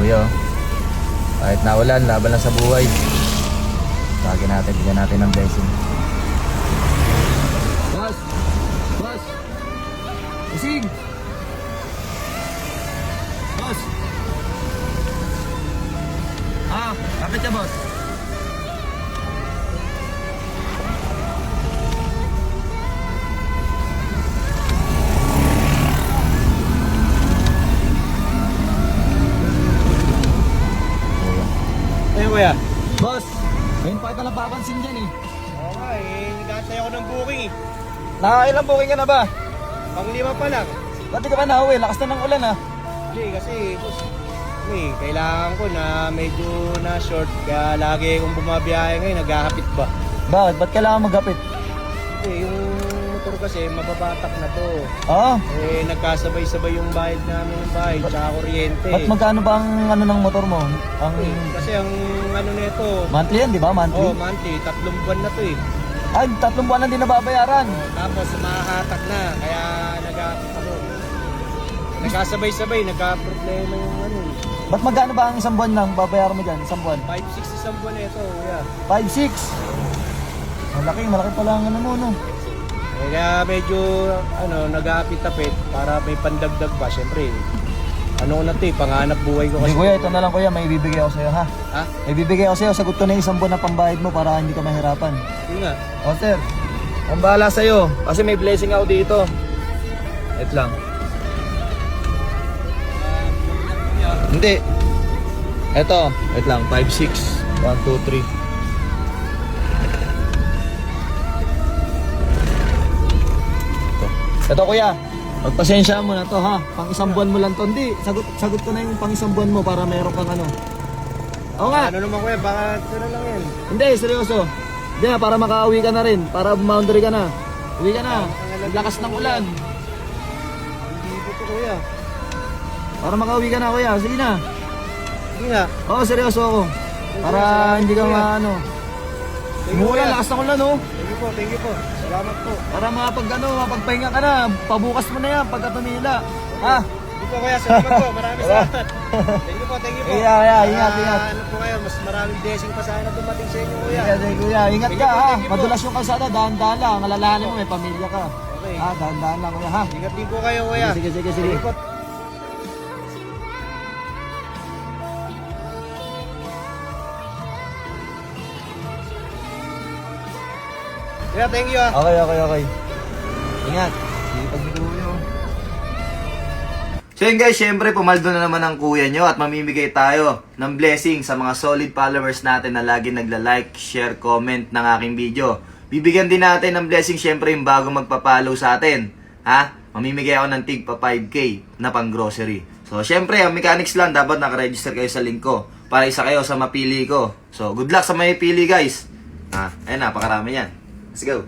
kuya. Kahit naulan, laban lang sa buhay. Tagin natin, bigyan natin ng blessing. Boss! Boss! Usig! Boss! Kapit ka, boss. Kuya. Boss, ngayon pa kita napapansin dyan eh. Oo nga nag-aantay ako ng booking eh. Nakailang booking ka na ba? Pang-5 pa lang. Ba't di ka ba nauwi? Lakas na ng ulan ah. Hindi kasi, boss, kailangan ko na medyo na short. Kaya lagi kong bumabiyahe ngayon, naghahapit ba? Bakit? Ba't kailangan maghapit? Kasi yung motor kasi, mababatak na to. Oo. Nagkasabay-sabay yung bayad namin ng bahay, tsaka kuryente. Ba't magkano ba ang ano ng motor mo? Ang Kasi ang ano nito, monthly yan, di ba? Monthly? monthly, 3 buwan na to eh. Ay, 3 buwan na din nababayaran. Tapos mahahatak na, kaya nagkasabay-sabay, nagka-problema yung ano eh. Ba't magkano ba ang isang buwan lang babayaran mo dyan? Isang buwan? 5-6 isang buwan na ito, kuya. 5-6. Malaki pala ang ano mo, no? Kaya medyo nag-aapit-apit para may pandagdag ba. Siyempre, ano na ito panganap buhay ko kasi. Hindi kuya, ito na lang kuya, may ibibigay ako sa'yo ha. Ha? May ibibigay ako sa'yo, sagot ko na yung isang buwan na pambayad mo para hindi ka mahirapan. Hindi nga. O sir, ang bahala sa'yo kasi may blessing ako dito. Wait lang. Hindi. Eto, wait lang, 5-6. 1, 2, 3. Ito kuya, magpasensya mo na to ha. Pang isang buwan mo lang to. Hindi, sagot ko na yung pang isang buwan mo para meron kang ano. Oo nga. Ano naman kuya, baka ito na lang yan. Hindi, seryoso. Hindi na, para makauwi ka na rin. Para boundary ka na. Uwi ka na. Lakas ng ulan. Hindi po ito kuya. Para makauwi ka na kuya. Sige na. Hindi nga. Oo, seryoso ako. Para hindi ka maano. Umuulan, lakas ng ulan oh. Thank you po. Salamat po. Para mapagpahinga ka na. Pabukas mo na yan pagka tumila. Ha? Hindi po kuya, salamat po. Maraming salamat. Thank you po. Ingat. Ano po kayo, mas maraming blessing pa sana dumating sa inyo kuya. Kuya, ingat ka ha. Madulas yung kalsada, dahan-dahan lang. Alalahanin mo, may pamilya ka. Okay. Dahan-dahan lang kuya ha. Ingat din po kayo kuya. Sige. Sige po. Kuya, thank you ah. Okay. Ingat. Sipag ni kuya. So yun guys, syempre pumaldo na naman ang kuya nyo at mamimigay tayo ng blessing sa mga solid followers natin na lagi nagla-like, share, comment ng aking video. Bibigyan din natin ng blessing syempre yung bago magpa-follow sa atin. Ha? Mamimigay ako ng tig pa 5K na pang grocery. So syempre, ang mechanics lang, dapat nakaregister kayo sa link ko para isa kayo sa mapili ko. So good luck sa may pili guys. Ayun na, pakarami yan. Let's go.